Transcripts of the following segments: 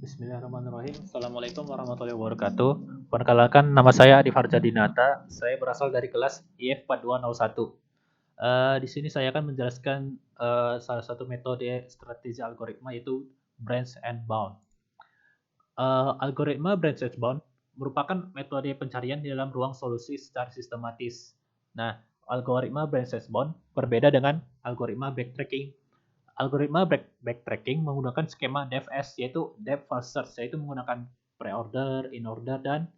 Bismillahirrahmanirrahim. Assalamualaikum warahmatullahi wabarakatuh. Perkenalkan, nama saya Adi Farja Dinata. Saya berasal dari kelas IF 4201. Di sini saya akan menjelaskan salah satu metode strategi algoritma, yaitu branch and bound. Algoritma branch and bound merupakan metode pencarian di dalam ruang solusi secara sistematis. Nah, algoritma branch and bound berbeda dengan algoritma backtracking. Algoritma backtracking menggunakan skema DEFS, yaitu depth first search, yaitu menggunakan pre-order, in-order, dan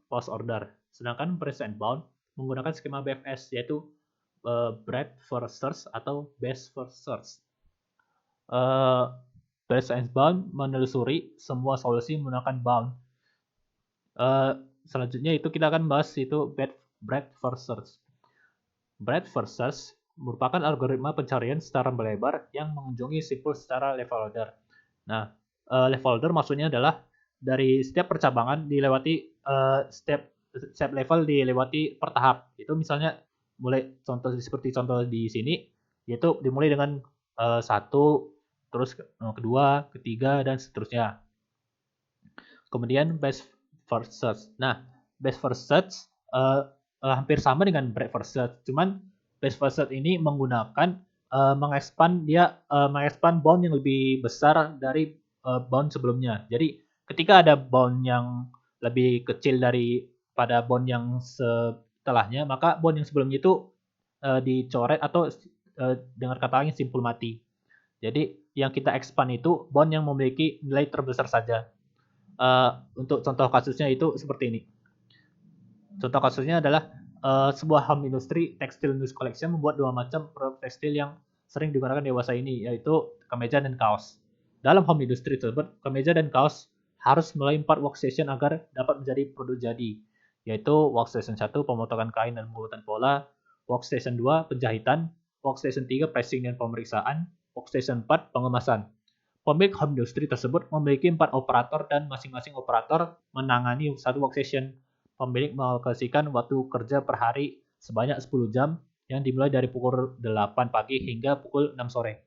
post-order. Sedangkan branch and bound menggunakan skema BFS, yaitu breadth first search atau best first search. Branch and bound menelusuri semua solusi menggunakan bound. Selanjutnya itu kita akan bahas itu breadth first search. Breadth first search merupakan algoritma pencarian secara melebar yang mengunjungi simpul secara level order. Nah, level order maksudnya adalah dari setiap percabangan dilewati step level dilewati per tahap. Itu misalnya mulai seperti contoh di sini, yaitu dimulai dengan satu, terus kedua, ketiga, dan seterusnya. Kemudian best first search. Nah, best first search hampir sama dengan breadth first search, cuman best first search ini menggunakan mengekspan bound yang lebih besar dari bound sebelumnya. Jadi ketika ada bound yang lebih kecil daripada bound yang setelahnya, maka bound yang sebelumnya itu dicoret atau dengan kata lain simpul mati. Jadi yang kita expand itu bound yang memiliki nilai terbesar saja. Untuk contoh kasusnya itu seperti ini. Contoh kasusnya adalah sebuah home industry textile news collection membuat dua macam produk tekstil yang sering digunakan dewasa ini, yaitu kemeja dan kaos. Dalam home industry tersebut, kemeja dan kaos harus melalui 4 workstation agar dapat menjadi produk jadi, yaitu workstation 1 pemotongan kain dan pembuatan pola, workstation 2 penjahitan, workstation 3 pricing dan pemeriksaan, workstation 4 pengemasan. Pemilik home industry tersebut memiliki 4 operator dan masing-masing operator menangani satu workstation. Pemilik mengalokasikan waktu kerja per hari sebanyak 10 jam yang dimulai dari pukul 8 pagi hingga pukul 6 sore.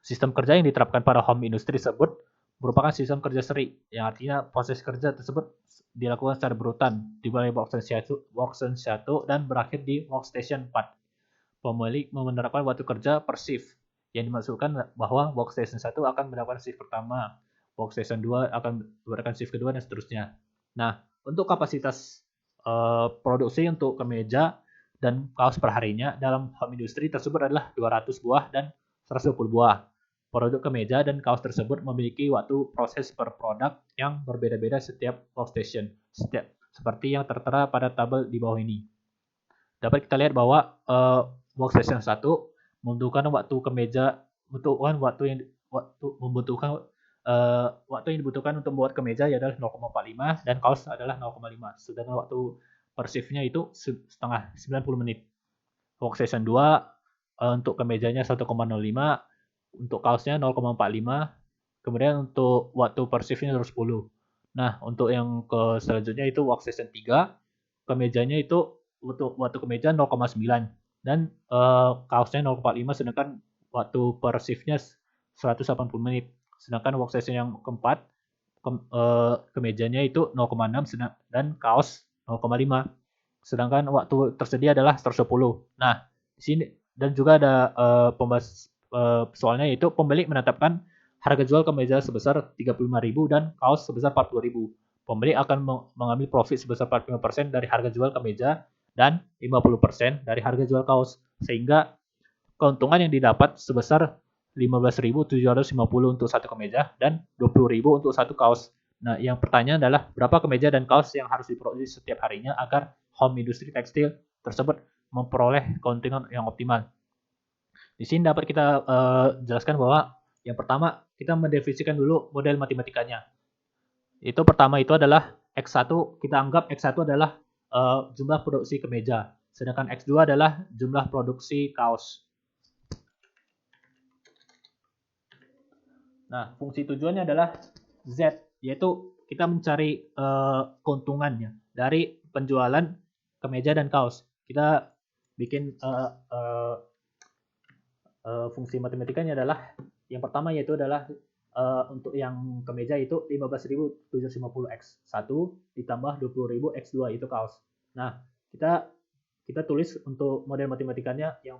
Sistem kerja yang diterapkan pada home industry tersebut merupakan sistem kerja seri, yang artinya proses kerja tersebut dilakukan secara berurutan, dimulai workstation 1 dan berakhir di workstation 4. Pemilik menerapkan waktu kerja per shift, yang dimaksudkan bahwa workstation 1 akan mendapatkan shift pertama, workstation 2 akan mendapatkan shift kedua, dan seterusnya. Nah, untuk kapasitas produksi untuk kemeja dan kaos perharinya dalam home industry tersebut adalah 200 buah dan 120 buah. Produk kemeja dan kaos tersebut memiliki waktu proses per produk yang berbeda-beda setiap workstation, seperti yang tertera pada tabel di bawah ini. Dapat kita lihat bahwa workstation 1 membutuhkan waktu kemeja, waktu yang dibutuhkan untuk membuat kemeja adalah 0,45 dan kaos adalah 0,5. Sedangkan waktu per shift-nya itu setengah 90 menit. Workstation 2 untuk kemejanya 1,05, untuk kaosnya 0,45. Kemudian untuk waktu per shift-nya 10. Nah, untuk yang ke selanjutnya itu workstation 3, kemejanya itu untuk waktu kemeja 0,9 dan kaosnya 0,45, sedangkan waktu per shift-nya 180 menit. Sedangkan workstation yang keempat kemejanya itu 0,6 dan kaos 0,5. Sedangkan waktu tersedia adalah 110. Nah, di sini dan juga ada pembahas soalnya, yaitu pemilik menetapkan harga jual kemeja sebesar 35.000 dan kaos sebesar 40.000. Pemilik akan mengambil profit sebesar 45% dari harga jual kemeja dan 50% dari harga jual kaos, sehingga keuntungan yang didapat sebesar 15.750 untuk satu kemeja dan 20.000 untuk satu kaos. Nah, yang pertanyaan adalah berapa kemeja dan kaos yang harus diproduksi setiap harinya agar home industry tekstil tersebut memperoleh keuntungan yang optimal. Di sini dapat kita jelaskan bahwa yang pertama kita mendefinisikan dulu model matematikanya. Itu pertama itu adalah X1, kita anggap X1 adalah jumlah produksi kemeja, sedangkan X2 adalah jumlah produksi kaos. Nah, fungsi tujuannya adalah Z, yaitu kita mencari keuntungannya dari penjualan kemeja dan kaos. Kita bikin fungsi matematikanya adalah yang pertama, yaitu adalah Untuk yang kemeja itu 15.750x1 ditambah 20.000x2 itu kaos. Nah, kita kita tulis untuk model matematikanya yang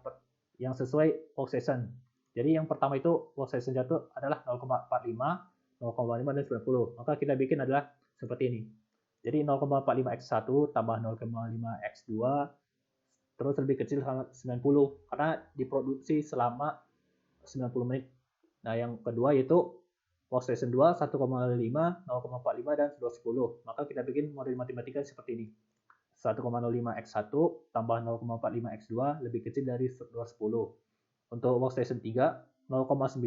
sesuai workstation. Jadi yang pertama itu workstation jatuh adalah 0,45, 0,5 dan 90. Maka kita bikin adalah seperti ini. Jadi 0,45x1 tambah 0,5x2 terus lebih kecil sama 90 karena diproduksi selama 90 menit. Nah, yang kedua yaitu workstation 2 1,5, 0,45 dan 210. Maka kita bikin model matematika seperti ini. 1,05x1 tambah 0,45x2 lebih kecil dari 210. Untuk workstation 3 0,9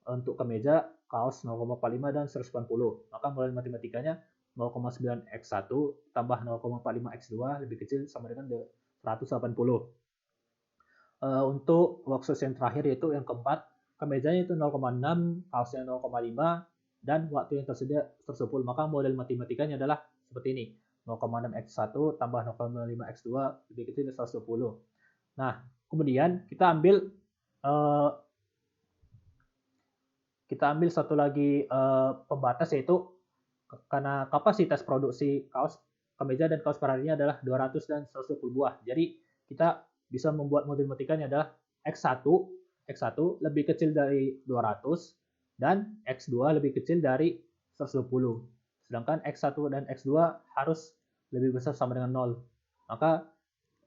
untuk kemeja, kaos 0,45 dan 180. Maka model matematikanya 0,9x1 tambah 0,45x2 lebih kecil sama dengan 180. Untuk workstation terakhir yaitu yang keempat, kemejanya itu 0,6, kaosnya 0,5, dan waktu yang tersedia 110. Maka model matematikanya adalah seperti ini. 0,6x1 tambah 0,5x2 lebih kecil dari 120. Nah, kemudian kita ambil satu lagi pembatas yaitu karena kapasitas produksi kaos kemeja dan kaos paralelnya adalah 200 dan 120 buah. Jadi kita bisa membuat model matematikanya adalah X1 lebih kecil dari 200 dan X2 lebih kecil dari 120. Sedangkan X1 dan X2 harus lebih besar sama dengan 0. Maka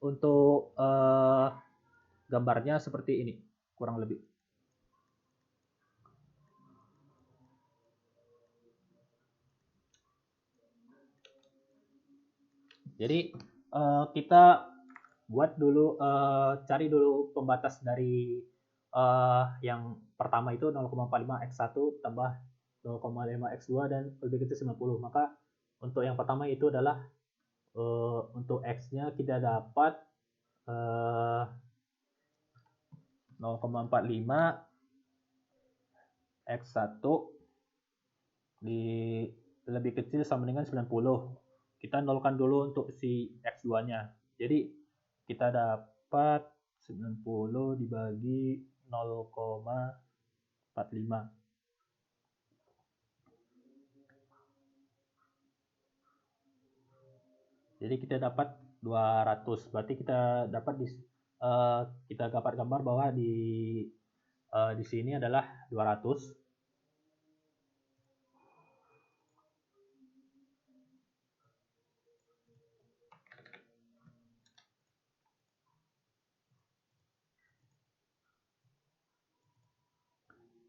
untuk gambarnya seperti ini kurang lebih. Jadi kita buat dulu cari dulu pembatas dari yang pertama itu 0,45x1 tambah 0,5x2 dan lebih kecil 90. Maka untuk yang pertama itu adalah untuk x-nya kita dapat 0,45 x1 di lebih kecil sama dengan 90. Kita nolkan dulu untuk si x2-nya. Jadi kita dapat 90 dibagi 0,45. Jadi kita dapat 200. Berarti kita dapat kita dapat gambar bahwa di sini adalah 200.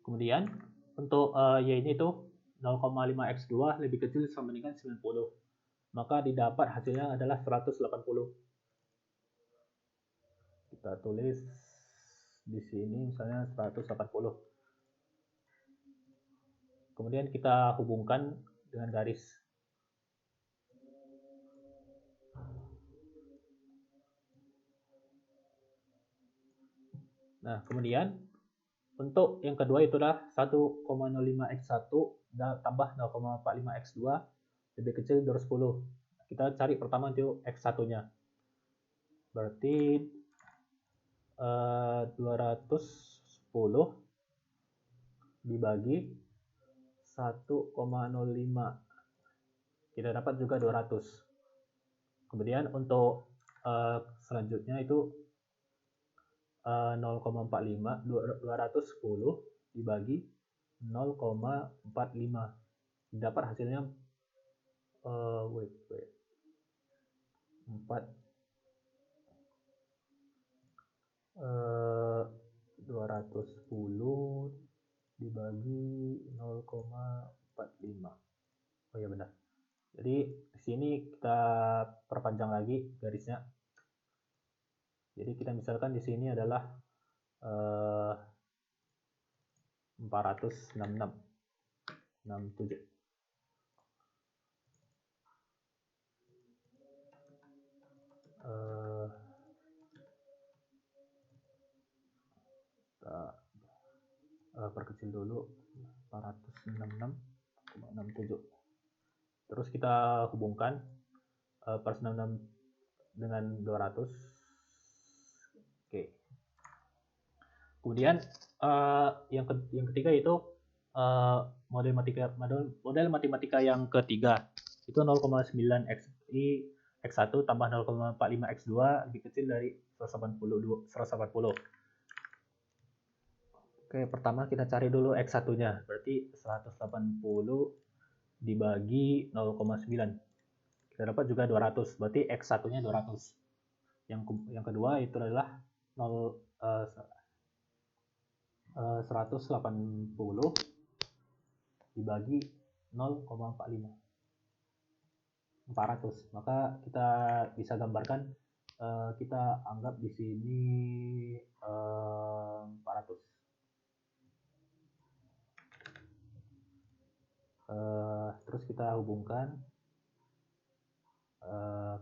Kemudian untuk y ini itu 0,5x2 lebih kecil sama dengan 90. Maka didapat hasilnya adalah 180. Kita tulis di sini misalnya 180. Kemudian kita hubungkan dengan garis. Nah, kemudian untuk yang kedua itu adalah 1,05x1 tambah 0,45x2 lebih kecil dari 210. Kita cari pertama itu x1-nya. Berarti 210 dibagi 1,05. Kita dapat juga 200. Kemudian untuk selanjutnya itu 0,45 210 dibagi 0,45. Dapat hasilnya 210 dibagi 0,45. Oh ya benar. Jadi di sini kita perpanjang lagi garisnya. Jadi kita misalkan di sini adalah 466 67. Kita perkecil dulu 466,67. Terus kita hubungkan 466 dengan 200. Oke. Kemudian yang ketiga itu model matematika yang ketiga itu 0,9 X1 tambah 0,45 X2 lebih kecil dari 180. Oke, pertama kita cari dulu X1-nya. Berarti 180 dibagi 0,9. Kita dapat juga 200. Berarti X1-nya 200. Yang kedua itu adalah 180 dibagi 0,45. 400. Maka kita bisa gambarkan, kita anggap di sini 400. Terus kita hubungkan,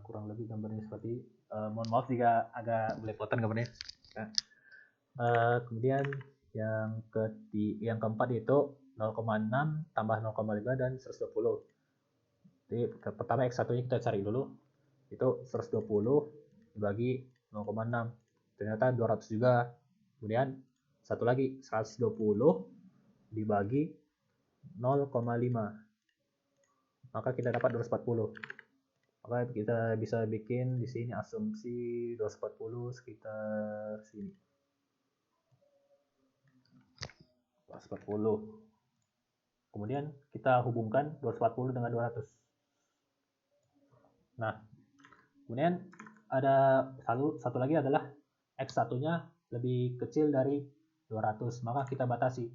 kurang lebih gambarnya seperti, mohon maaf jika agak belepotan gambarnya. Kemudian yang keempat itu 0,6 tambah 0,5 dan 120. Jadi pertama X1-nya kita cari dulu. Itu 120 dibagi 0,6. Ternyata 200 juga. Kemudian satu lagi 120 dibagi 0,5. Maka kita dapat 240. Maka kita bisa bikin di sini asumsi 240 sekitar sini. 240. Kemudian kita hubungkan 240 dengan 200. Nah, kemudian ada satu lagi adalah X1-nya lebih kecil dari 200. Maka kita batasi.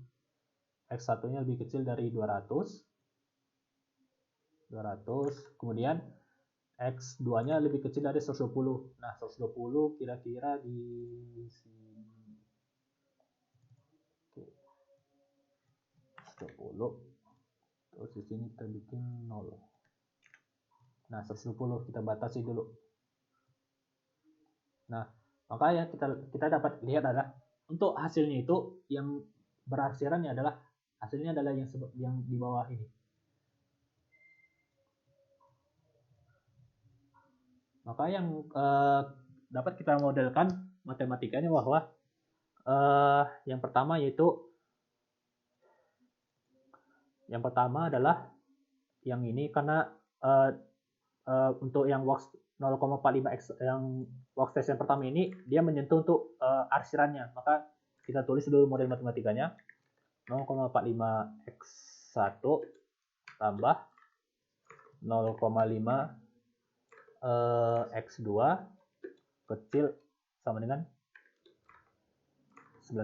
X1-nya lebih kecil dari 200. Kemudian X2-nya lebih kecil dari 120. Nah, 120 kira-kira di sini. Oke. 120. Terus di sini kita bikin 0. Nah, 120 kita batasi dulu. Nah, maka yang kita dapat lihat adalah untuk hasilnya itu yang berarsirannya adalah hasilnya adalah yang di bawah ini. Maka yang dapat kita modelkan matematikanya bahwa yang pertama adalah yang ini, karena untuk yang works 0,45x yang workstation pertama ini dia menyentuh untuk arsirannya, maka kita tulis dulu model matematikanya. 0,45x1 tambah 0,5 x2 kecil sama dengan 90.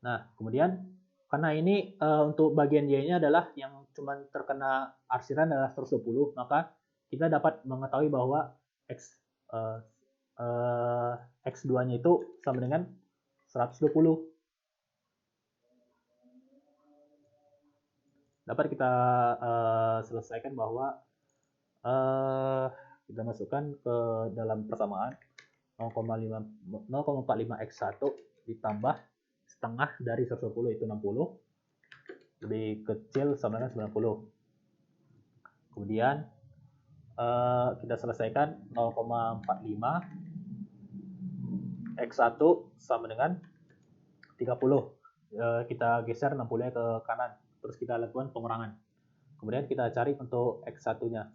Nah, kemudian karena ini untuk bagian Y-nya adalah yang cuma terkena arsiran adalah 120, maka kita dapat mengetahui bahwa X2-nya itu sama dengan 120. Dapat kita selesaikan bahwa kita masukkan ke dalam persamaan 0,45x1 ditambah setengah dari 120 itu 60 lebih kecil sama dengan 90. Kemudian kita selesaikan 0,45x1 sama dengan 30. Kita geser 60-nya ke kanan. Terus kita lakukan pengurangan. Kemudian kita cari untuk X1-nya.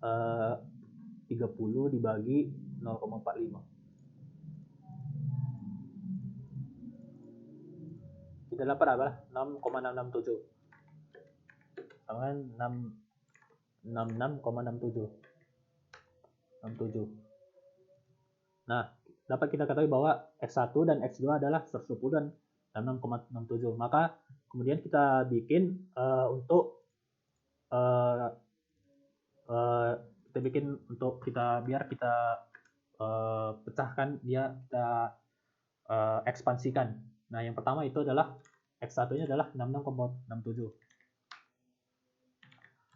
30 dibagi 0,45. Kita dapat apa? 6,667. Sama 66,67. Nah, dapat kita ketahui bahwa X1 dan X2 adalah 110 dan 66,67. Maka kemudian kita bikin biar kita pecahkan dia, kita ekspansikan. Nah, yang pertama itu adalah X1-nya adalah 66,67.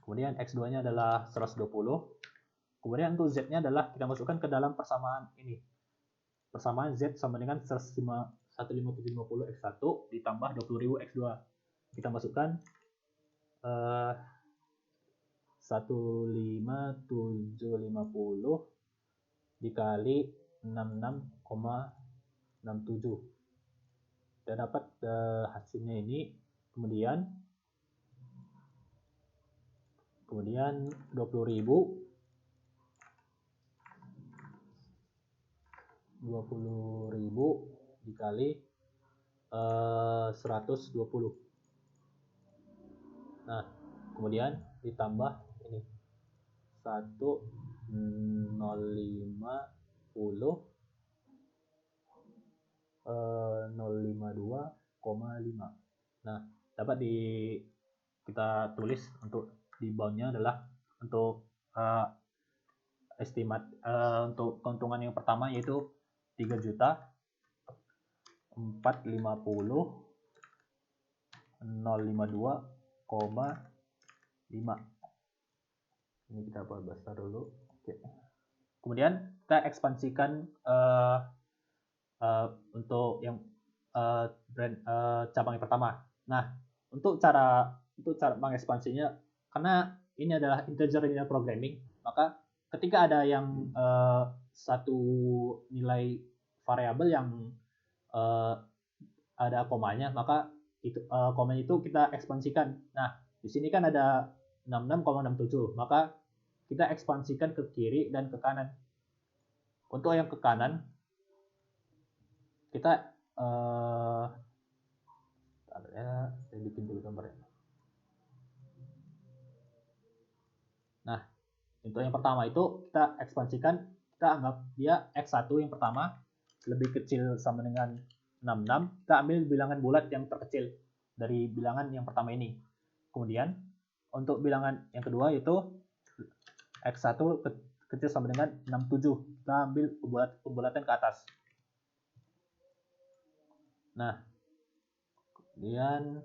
Kemudian X2-nya adalah 120. Kemudian untuk Z-nya adalah kita masukkan ke dalam persamaan ini. Persamaan Z sama dengan 15750 X1 ditambah 20.000 X2. Kita masukkan 15750 dikali 66,67. kita dapat hasilnya ini. Kemudian 20.000 dikali 120. Nah, kemudian ditambah ini 1,050 052,5. Nah, dapat kita tulis untuk di boundnya adalah untuk untuk keuntungan yang pertama yaitu 3.450.052,5. Ini kita buat besar dulu. Oke. Kemudian kita ekspansikan untuk yang cabang yang pertama. Nah, untuk cara mengekspansinya, karena ini adalah integer linear programming, maka ketika ada yang satu nilai variabel yang ada komanya, maka itu komanya itu kita ekspansikan. Nah, di sini kan ada 66,67, maka kita ekspansikan ke kiri dan ke kanan. Untuk yang ke kanan, kita saya bikin dulu gambarnya. Nah, untuk yang pertama itu kita ekspansikan, kita anggap dia X1 yang pertama lebih kecil sama dengan 66, kita ambil bilangan bulat yang terkecil dari bilangan yang pertama ini. Kemudian untuk bilangan yang kedua yaitu X1 kecil sama dengan 67, kita ambil pembulatan ke atas. Nah, kemudian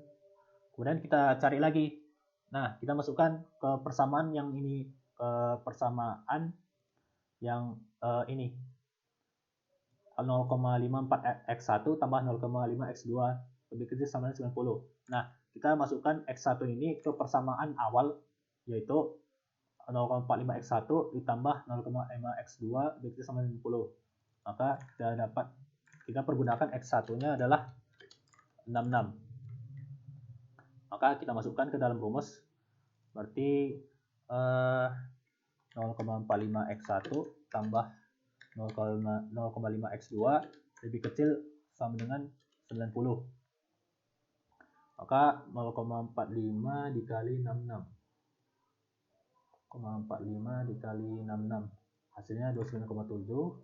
kita cari lagi. Nah, kita masukkan ke persamaan yang ini, ke persamaan yang ini 0,54x1 tambah 0,5x2 lebih kecil sama dengan 90. Nah, kita masukkan x1 ini ke persamaan awal yaitu 0,45x1 ditambah 0,5x2 lebih kecil sama dengan 90. Maka kita pergunakan x1-nya adalah 66. Maka kita masukkan ke dalam rumus. Berarti 0,45x1 tambah 0,5x2 lebih kecil sama dengan 90. Maka 0,45 dikali 66. 0,45 dikali 66. Hasilnya 29,7.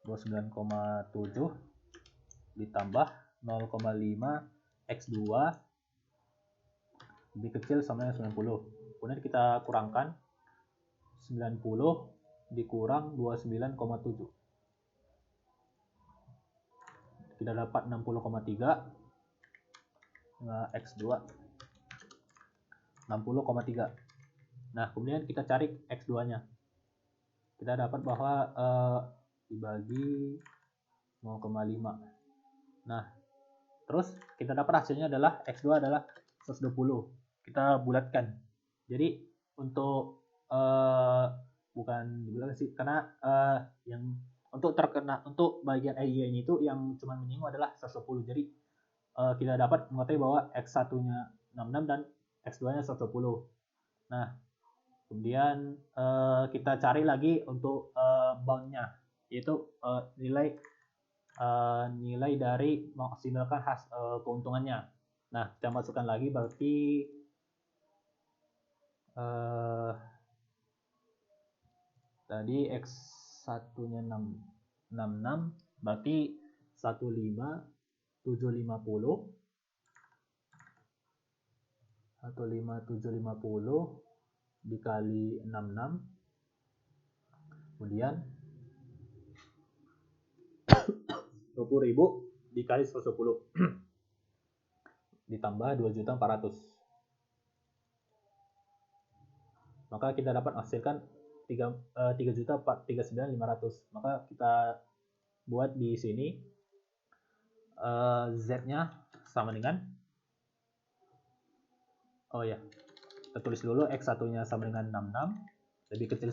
29,7 ditambah 0,5x2 lebih kecil sama dengan 90. Kemudian kita kurangkan 90 dikurang 29,7. Kita dapat 60,3 x2 60,3. Nah, kemudian kita cari x2-nya. Kita dapat bahwa dibagi 0,5. Nah, terus kita dapat hasilnya adalah x2 adalah 120. Kita bulatkan. Jadi untuk bukan dibulatkan sih, karena yang untuk bagian EY-nya itu yang cuma menyinggung adalah 110. Jadi kita dapat mengetahui bahwa x1-nya 66 dan x2-nya 110. Nah, kemudian kita cari lagi untuk bound-nya, yaitu nilai dari memaksimalkan keuntungannya. Nah, kita masukkan lagi, berarti tadi X1-nya 66, berarti 15750 dikali 66, kemudian 20.000 dikali 110 ditambah 2.400.000. Maka kita dapat menghasilkan 3.39.500. Maka kita buat di sini Z-nya sama dengan, kita tulis dulu X1-nya sama dengan 66, lebih kecil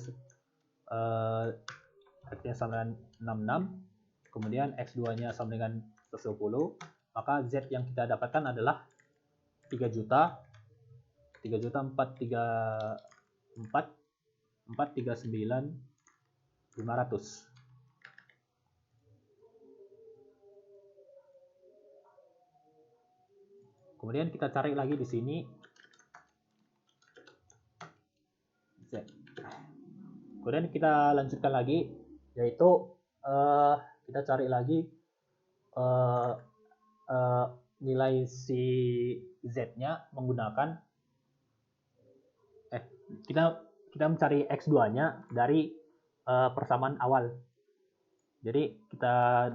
X-nya sama dengan 66, kemudian X2-nya sama dengan 110, maka Z yang kita dapatkan adalah 3 juta 439.500. Kemudian kita cari lagi di sini Z. Kemudian kita lanjutkan lagi, yaitu kita cari lagi nilai si Z-nya menggunakan kita mencari X2-nya dari persamaan awal. Jadi kita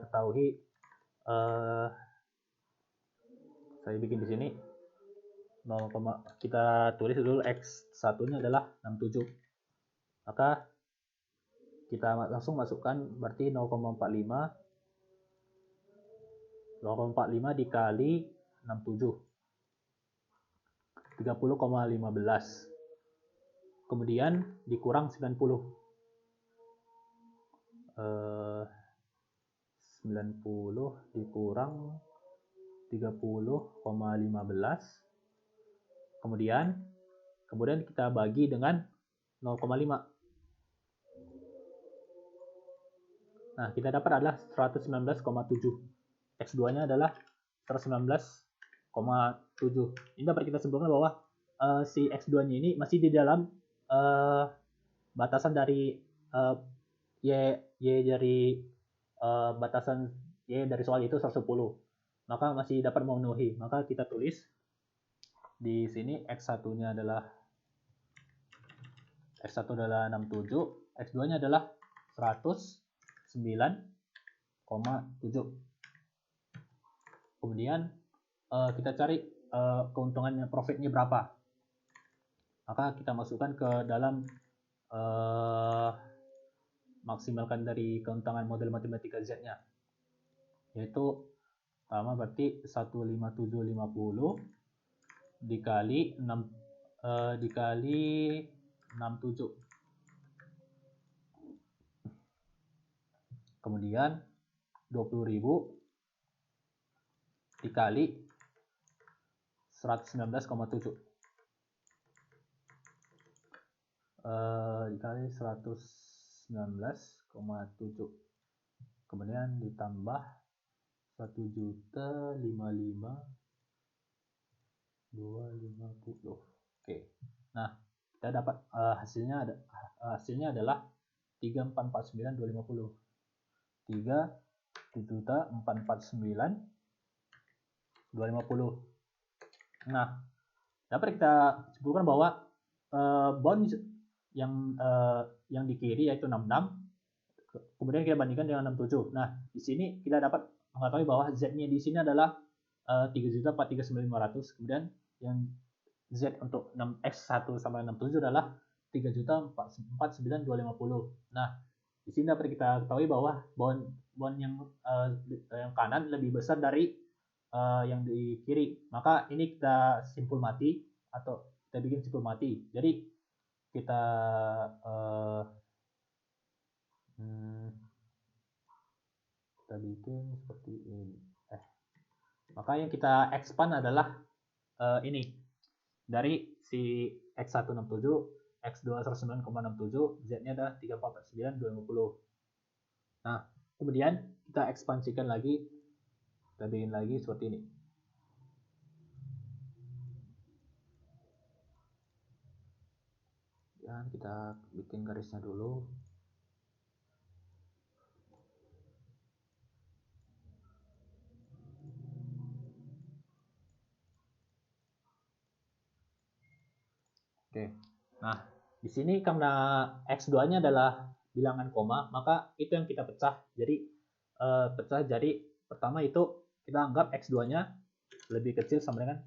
ketahui saya bikin di sini 0, kita tulis dulu X1-nya adalah 67. Maka kita langsung masukkan berarti 0,45 dikali 67 30,15. Kemudian dikurang 90. 90 dikurang 30,15. Kemudian kita bagi dengan 0,5. Nah, kita dapat adalah 119,7. X2-nya adalah 119,7. Ini dapat kita simpulkan bahwa si X2-nya ini masih di dalam batasan dari Y dari batasan Y dari soal itu 110. Maka masih dapat memenuhi. Maka kita tulis di sini X1-nya adalah 67, X2-nya adalah 109,7. Kemudian kita cari keuntungannya, profitnya berapa. Maka kita masukkan ke dalam maksimalkan dari keuntungan model matematika Z-nya, yaitu pertama berarti 15750 dikali 67. Kemudian 20.000 dikali 119,7. Dikali 119,7. Kemudian ditambah 1.055.250. Oke. Nah, kita dapat hasilnya adalah 3.449.250. 3.449.250. Nah, dapat kita simpulkan bahwa bond yang di kiri yaitu 66, kemudian kita bandingkan dengan 67. Nah, di sini kita dapat mengetahui bahwa Z-nya di sini adalah 3.439.500. Kemudian yang Z untuk X1 sampai 67 adalah 3.449.250. Nah, di sini dapat kita ketahui bahwa bond yang kanan lebih besar dari yang di kiri. Maka ini kita simpul mati atau kita bikin simpul mati. Jadi kita bikin seperti ini. Maka yang kita expand adalah ini dari si X1 67, X2 109,67, Z-nya adalah 3.449.250. Nah, kemudian kita ekspansikan lagi, kita bikin lagi seperti ini. Dan kita bikin garisnya dulu. Oke. Nah, di sini karena X2-nya adalah bilangan koma, maka itu yang kita pecah. Jadi pecah jadi pertama itu kita anggap X2-nya lebih kecil sama dengan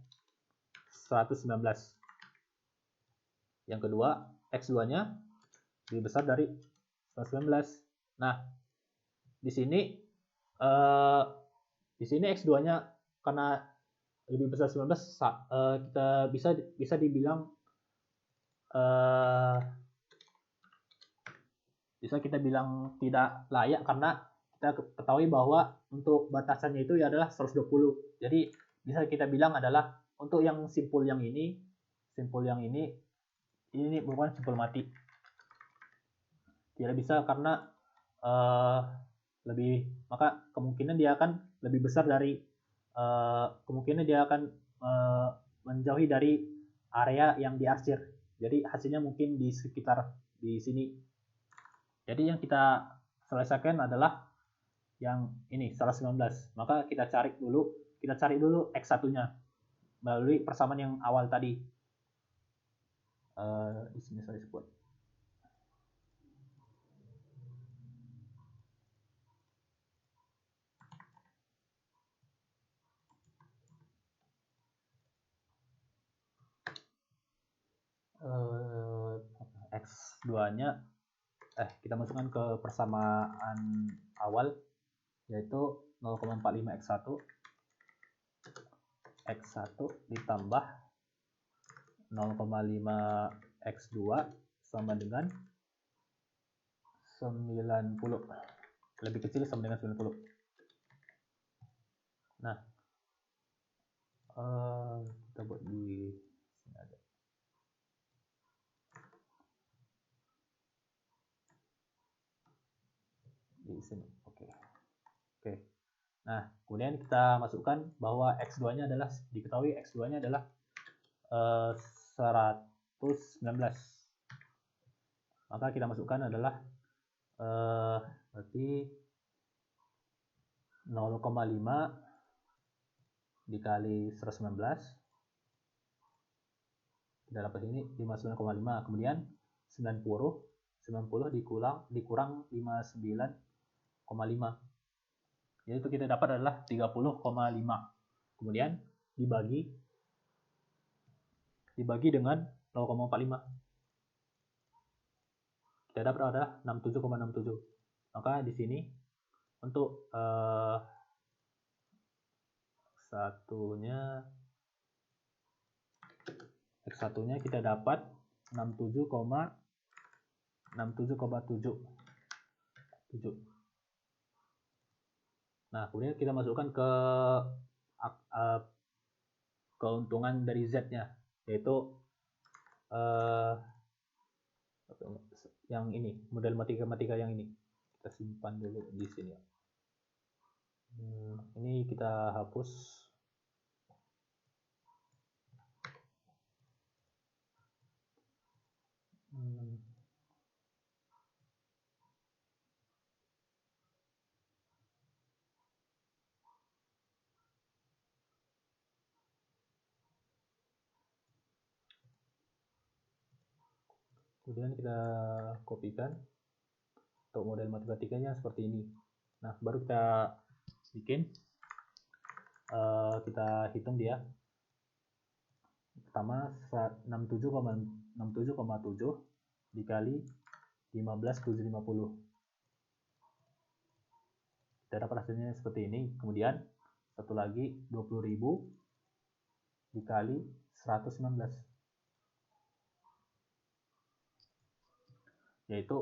119. Yang kedua, X2-nya lebih besar dari 119. Nah, di sini X2-nya karena lebih besar 19, kita bisa dibilang bisa kita bilang tidak layak karena kita ketahui bahwa untuk batasannya itu adalah 120. Jadi bisa kita bilang adalah untuk yang simpul yang ini merupakan simpul mati. Tidak bisa karena maka kemungkinan dia akan lebih besar dari kemungkinan dia akan menjauhi dari area yang diarsir. Jadi hasilnya mungkin di sekitar di sini. Jadi yang kita selesaikan adalah yang ini 119. Maka kita cari dulu X1-nya melalui persamaan yang awal tadi. Di sini saya sebut. X2-nya kita masukkan ke persamaan awal yaitu 0,45 X1 ditambah 0,5 X2 sama dengan 90. Lebih kecil sama dengan 90. Nah, kita buat di sini aja. Di sini. Oke. Nah, kemudian kita masukkan bahwa X2-nya adalah diketahui X2-nya adalah 119. Maka kita masukkan adalah berarti 0,5 dikali 119. Kita dapat ini 59,5. Kemudian 90 dikurang 59,5. Jadi itu kita dapat adalah 30,5. Kemudian dibagi dengan 0,45. Kita dapat adalah 67,67. Maka di sini untuk X1-nya kita dapat 67,7. Nah, kemudian kita masukkan ke keuntungan dari Z-nya, yaitu yang ini, model matematika yang ini. Kita simpan dulu di sini. Ini kita hapus. Kemudian kita kopikan untuk model matematikanya seperti ini. Nah, baru kita bikin, kita hitung dia. Pertama 67,7 dikali 15,750. Kita dapat hasilnya seperti ini. Kemudian satu lagi 20.000 dikali 119. Yaitu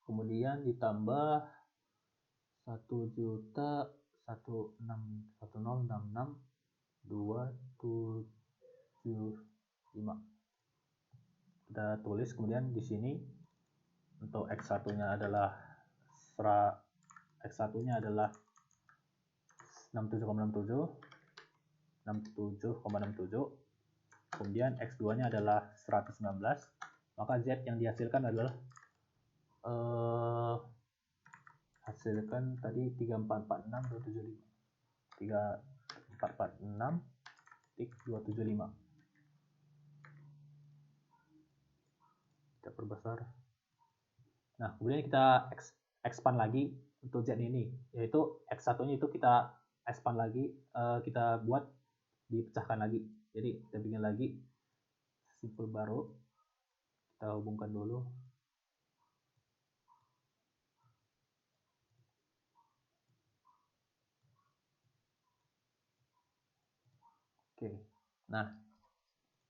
kemudian ditambah 1.166.275. Kita tulis kemudian di sini untuk X1-nya adalah 67,67. Kemudian X2-nya adalah 119. Maka Z yang dihasilkan adalah hasilkan tadi 3446,275. 3446,275. Kita perbesar. Nah, kemudian kita expand lagi untuk Z ini, yaitu X1-nya itu kita expand lagi, kita buat dipecahkan lagi. Jadi kita bikin lagi simpul baru, kita hubungkan dulu. Oke, nah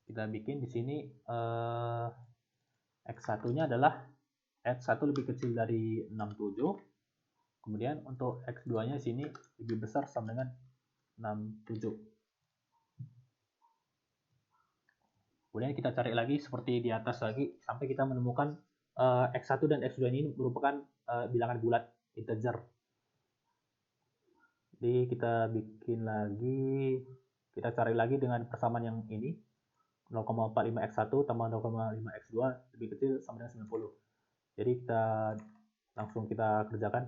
kita bikin di sini X1-nya adalah X1 lebih kecil dari 67, Kemudian untuk X2-nya sini lebih besar sama dengan 67. Kemudian kita cari lagi seperti di atas lagi sampai kita menemukan X1 dan X2 ini merupakan bilangan bulat, integer. Jadi kita bikin lagi, kita cari lagi dengan persamaan yang ini, 0,45 X1 tambah 0,5 X2 lebih kecil sama dengan 90. Jadi langsung kita kerjakan.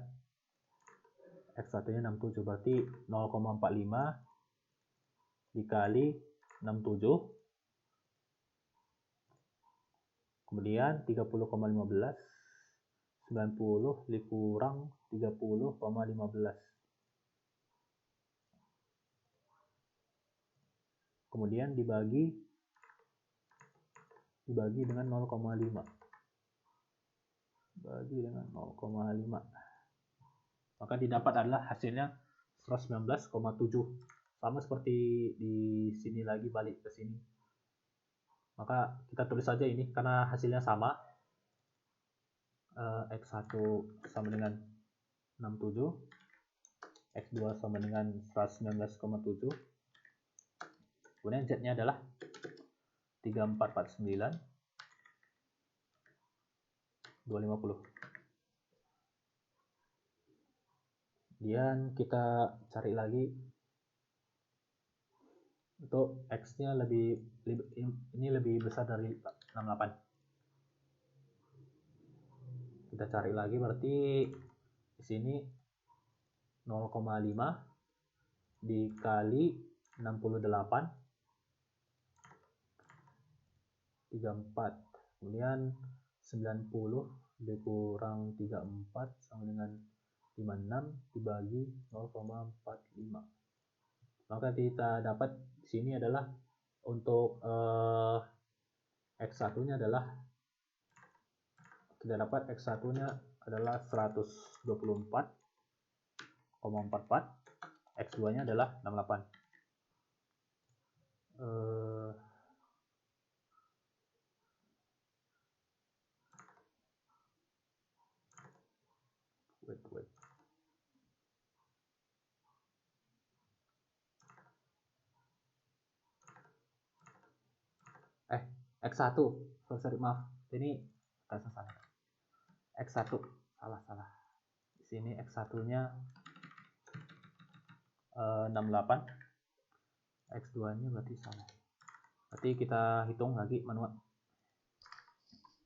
X1-nya 67, berarti 0,45 dikali 67, kemudian 30,15, 90 dikurang 30,15. Kemudian dibagi dengan 0,5. Bagi dengan 0,5. Maka didapat adalah hasilnya 119,7. Sama seperti di sini lagi, balik ke sini. Maka kita tulis saja ini karena hasilnya sama. X1 sama dengan 67, X2 sama dengan 119,7. Kemudian Z-nya adalah 3449, 250. Kemudian kita cari lagi untuk X-nya ini lebih besar dari 68. Kita cari lagi, berarti di sini 0,5 dikali 68, 34. Kemudian 90 dikurang 34 sama dengan 56 dibagi 0,45. Maka kita dapat di sini adalah untuk X1-nya adalah kita dapat X1-nya adalah 124,44, X2-nya adalah 68. Wait. X1, sorry, maaf, ini salah. X1 salah. Di sini X1-nya 68, X2-nya berarti salah. Berarti kita hitung lagi manual.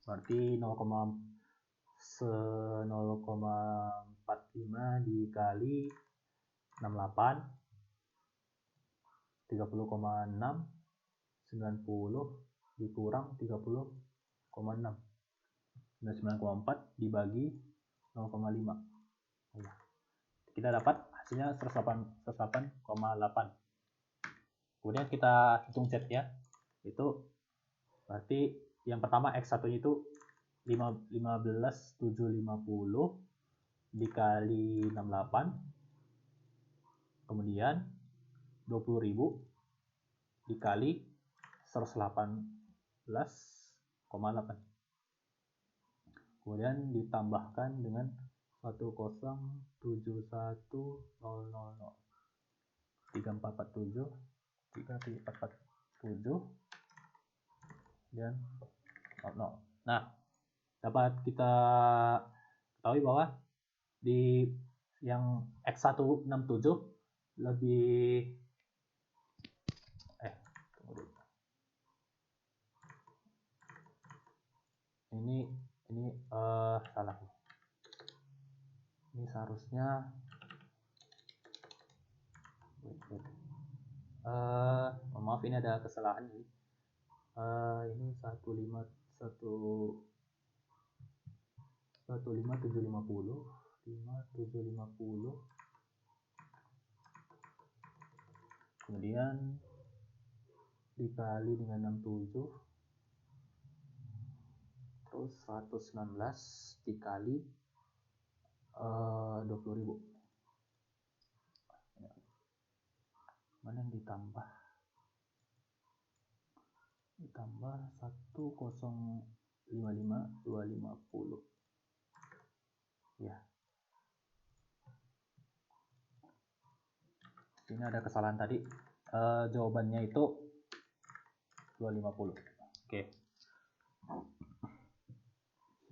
Berarti 0,45 dikali 68, 30,6, 90 dikurang 30,6, 99,4 dibagi 0,5. Kita dapat hasilnya 108,8. Kemudian kita hitung Z-nya, itu berarti yang pertama X1-nya itu 15.750 dikali 68, kemudian 20.000 dikali 118,8. Kemudian ditambahkan dengan 1071.000, 3447, 3447 dan 00. Nah, dapat kita ketahui bahwa di yang X167 lebih ini salah. Ini seharusnya maaf, ini ada kesalahan ini. Ini 15750, 5750, kemudian dikali dengan 67, terus 119 dikali 20.000. Mana yang ditambah 1055250 ya. Ini ada kesalahan tadi. Jawabannya itu 250. Oke.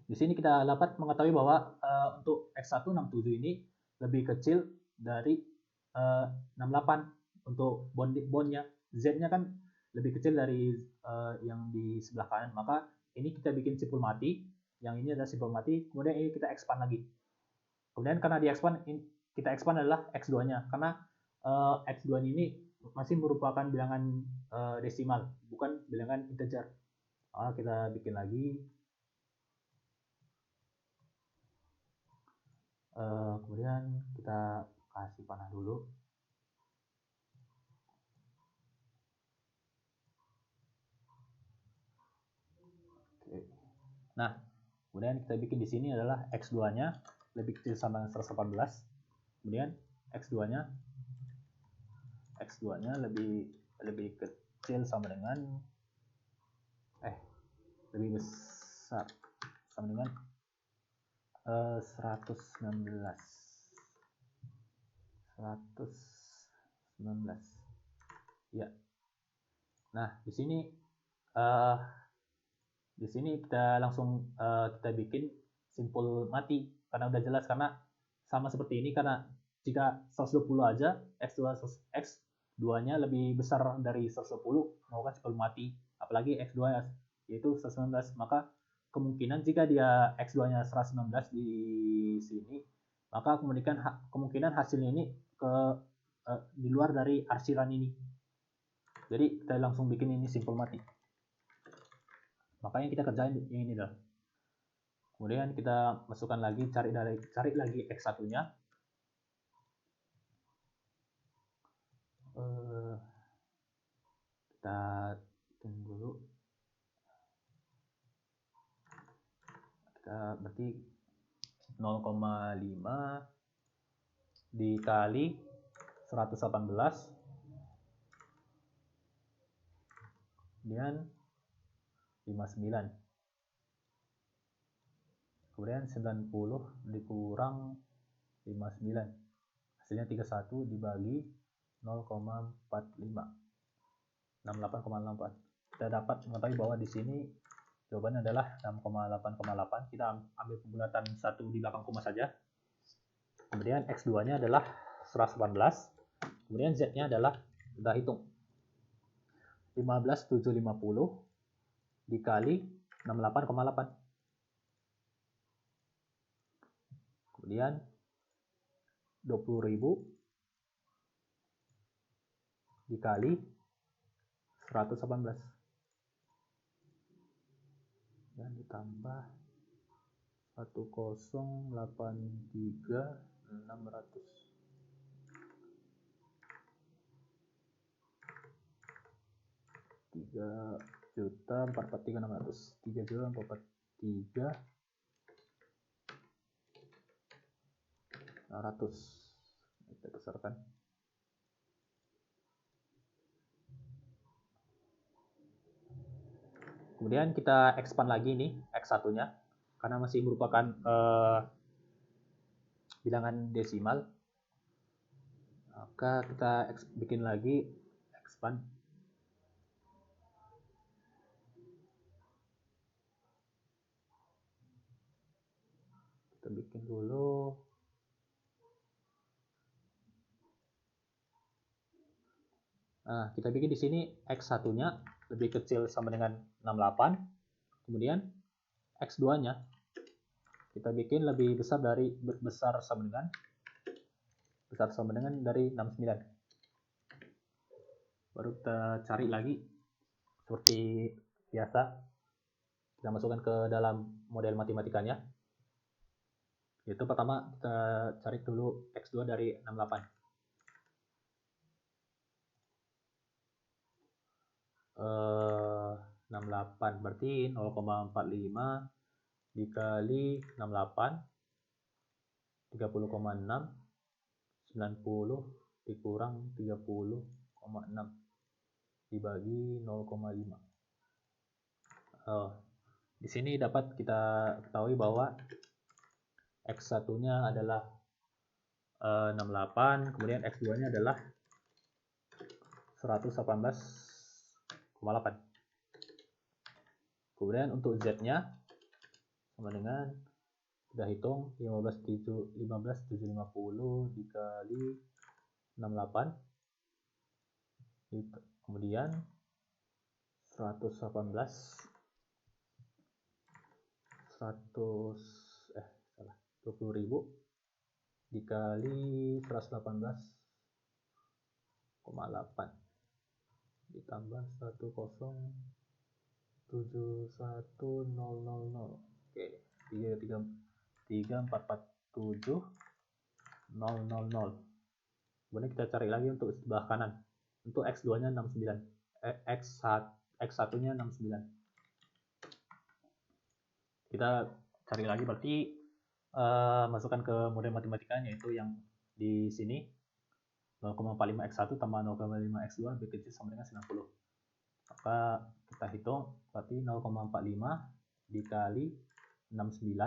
Di sini kita dapat mengetahui bahwa untuk X167 ini lebih kecil dari 68 untuk bondnya. Z-nya kan lebih kecil dari yang di sebelah kanan. Maka ini kita bikin simpul mati. Yang ini adalah simpul mati. Kemudian ini kita expand lagi. Kemudian karena di expand, kita expand adalah X2-nya. Karena X2 ini masih merupakan bilangan desimal, bukan bilangan integer. Kita bikin lagi. Kemudian kita kasih panah dulu. Oke. Nah, kemudian kita bikin di sini adalah X2-nya lebih kecil sama dengan 118. Kemudian X2-nya lebih kecil sama dengan lebih besar sama dengan 119. Ya. Nah, di sini kita langsung kita bikin simpul mati karena udah jelas, karena sama seperti ini, karena jika 120 aja X2-nya lebih besar dari 120 maka simpul mati, apalagi X2 yaitu 119, maka kemungkinan jika dia X2-nya 119 di sini, maka kemungkinan hasilnya ini di luar dari arsiran ini. Jadi kita langsung bikin ini simpul mati. Makanya kita kerjain yang ini dah. Kemudian kita masukkan lagi, cari lagi X1-nya. Kita bikin dulu. Kita berarti 0,5 dikali 118. Kemudian 59. Kemudian 90 dikurang 59. Hasilnya 31 dibagi 0,45. 68,64. Kita dapat mengetahui bahwa di sini jawabannya adalah 6,8,8. Kita ambil pembulatan 1 di belakang koma saja. Kemudian X2-nya adalah 118. Kemudian Z-nya adalah, kita hitung, 15,750 dikali 68,8. Kemudian 20.000 dikali 118. Dan ditambah 1083.600. 3.443.600. 3.443.600. Kita besarkan. Kemudian kita expand lagi nih X1-nya karena masih merupakan bilangan desimal. Maka kita bikin lagi expand. Kita bikin dulu. Nah, kita bikin di sini X1-nya lebih kecil sama dengan 68. Kemudian X2-nya kita bikin lebih besar sama dengan dari 69. Baru kita cari lagi seperti biasa. Kita masukkan ke dalam model matematikanya. Yaitu pertama kita cari dulu X2 dari 68. 68 berarti 0,45 dikali 68 30,6, 90 dikurang 30,6 dibagi 0,5. Di sini dapat kita ketahui bahwa X1-nya adalah 68, kemudian X2-nya adalah 118,8. Kemudian untuk Z-nya sama dengan kita hitung 15.750 dikali 68, kemudian 20.000 dikali 118,8 ditambah 1071000. Oke, 33447,000. Kemudian kita cari lagi untuk sebelah kanan. Untuk X2 nya 69, X1 nya 69. Kita cari lagi, berarti masukkan ke model matematikanya, yaitu yang di sini 0,45 X1 tambah 0,5 X2 lebih kecil sama dengan 90. Maka kita hitung, berarti 0,45 dikali 69,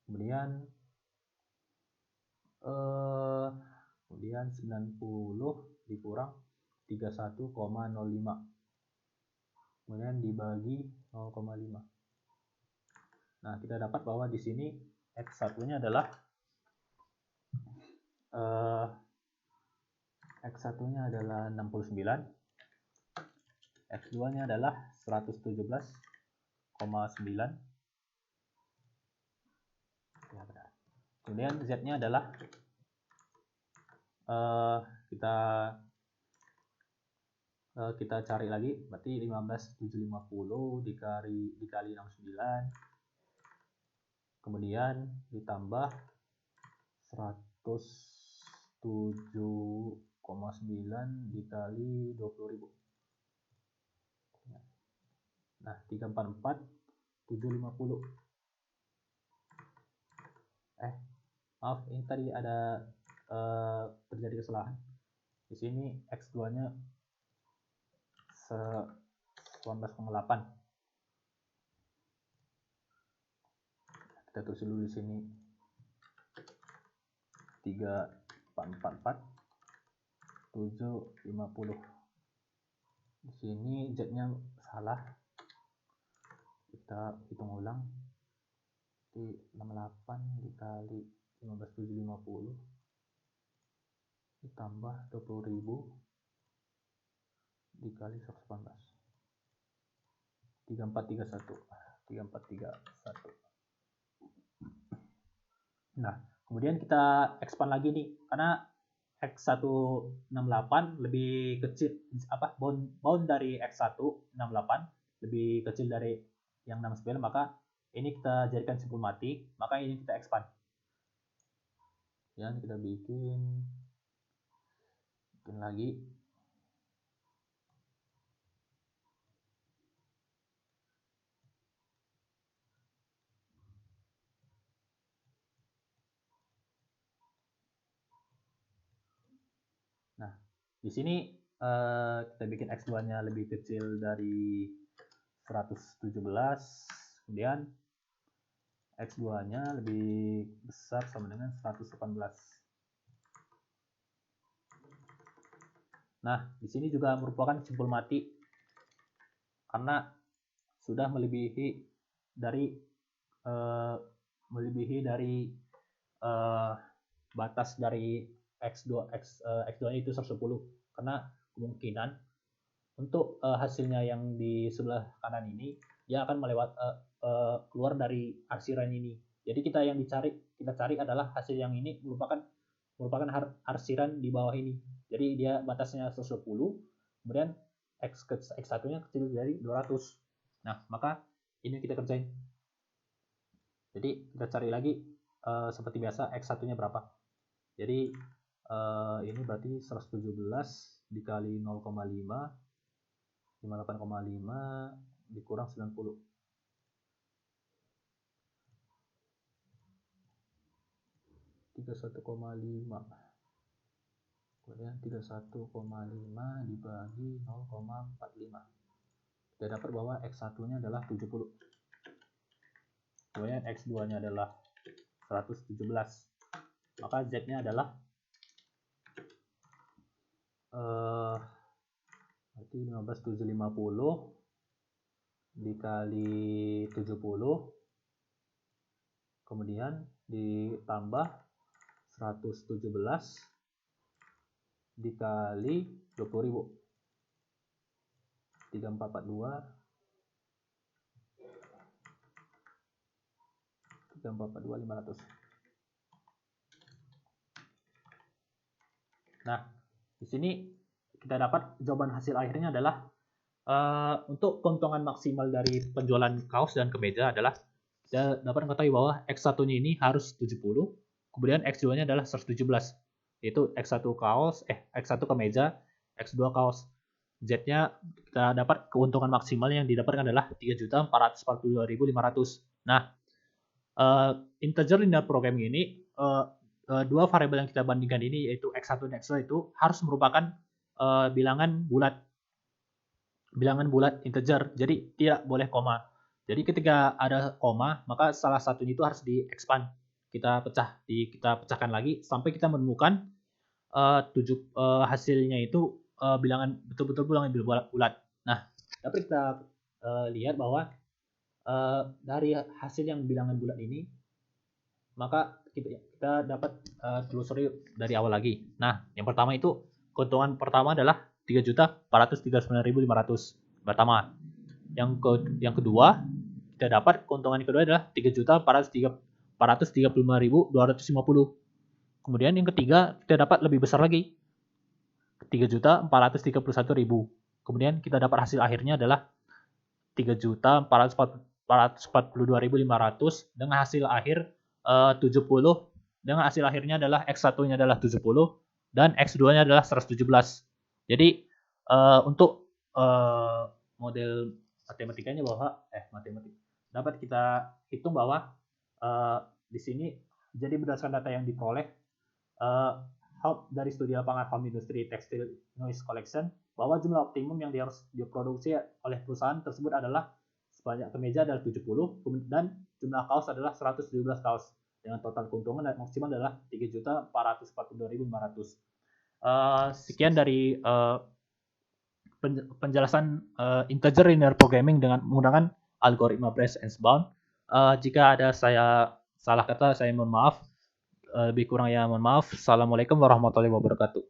kemudian 90 dikurang 31,05, kemudian dibagi 0,5. Nah, kita dapat bahwa di sini X1-nya adalah X1-nya adalah 69, X2-nya adalah 117,9. Ya, benar. Kemudian Z-nya adalah kita cari lagi, berarti 15.750 dikali 69, kemudian ditambah 107,9 dikali 20.000. Nah, 344.750. Maaf, ini tadi ada terjadi kesalahan. Di sini X2-nya 19,8. Kita tulis dulu di sini 344,750. Di sini Z-nya salah. Kita hitung ulang. Di 68 dikali 15.750 ditambah 20.000 dikali 118. 3431. Nah, kemudian kita expand lagi nih, karena X168 lebih kecil, bound dari X168 lebih kecil dari yang 69, maka ini kita jadikan simpul mati, maka ini kita expand. Ya, kita bikin lagi. Nah, di sini kita bikin X2-nya lebih kecil dari 117, kemudian X2-nya lebih besar sama dengan 118. Nah, di sini juga merupakan simpul mati karena sudah melebihi dari batas dari X2 itu 110, karena kemungkinan untuk hasilnya yang di sebelah kanan ini dia akan keluar dari arsiran ini. Jadi kita cari adalah hasil yang ini merupakan arsiran di bawah ini. Jadi dia batasnya 110, kemudian X1-nya kecil dari 200. Nah, maka ini kita kerjain. Jadi kita cari lagi seperti biasa X1-nya berapa. Jadi ini berarti 117 dikali 0,5, 58,5 dikurang 90. 31,5. Kemudian 31,5 dibagi 0,45. Kita dapat bahwa X1-nya adalah 70. Kemudian X2-nya adalah 117. Maka Z-nya adalah Berarti 15.750 dikali 70, kemudian ditambah 117 dikali 20.000, 3442 500. Nah, di sini kita dapat jawaban hasil akhirnya adalah untuk keuntungan maksimal dari penjualan kaos dan kemeja adalah kita dapat mengetahui bahwa X1-nya ini harus 70, kemudian X2-nya adalah 117. Yaitu X1 kaos, X1 kemeja, X2 kaos. Z-nya kita dapat keuntungan maksimal yang didapatkan adalah 3.442.500. Nah, integer linear programming ini dua variabel yang kita bandingkan ini yaitu X1 dan X2 itu harus merupakan bilangan bulat integer, jadi tidak boleh koma. Jadi ketika ada koma, maka salah satunya itu harus di-expand. Kita pecahkan lagi sampai kita menemukan hasilnya itu bilangan betul-betul bilangan bulat. Nah, dapat kita lihat bahwa dari hasil yang bilangan bulat ini, maka kita dapat telusuri dari awal lagi. Nah, yang pertama itu keuntungan pertama adalah 3.439.500 pertama. Yang kedua, kita dapat keuntungan kedua adalah 3.435.250. Kemudian yang ketiga, kita dapat lebih besar lagi, 3.431.000. Kemudian kita dapat hasil akhirnya adalah 3.442.500 dengan hasil akhir 70, dengan hasil akhirnya adalah X1-nya adalah 70 dan X2-nya adalah 117. Jadi untuk model matematikanya bahwa dapat kita hitung bahwa di sini jadi berdasarkan data yang diperoleh dari studi lapangan Home Industry Textile Noise Collection bahwa jumlah optimum yang harus diproduksi oleh perusahaan tersebut adalah sebanyak kemeja adalah 70 dan jumlah kaos adalah 117 kaos dengan total keuntungan maksimal adalah 3.442.500. Sekian dari penjelasan integer linear programming dengan menggunakan algoritma Breast and Bound. Jika ada saya salah kata, saya mohon maaf. Lebih kurang ya mohon maaf. Assalamualaikum warahmatullahi wabarakatuh.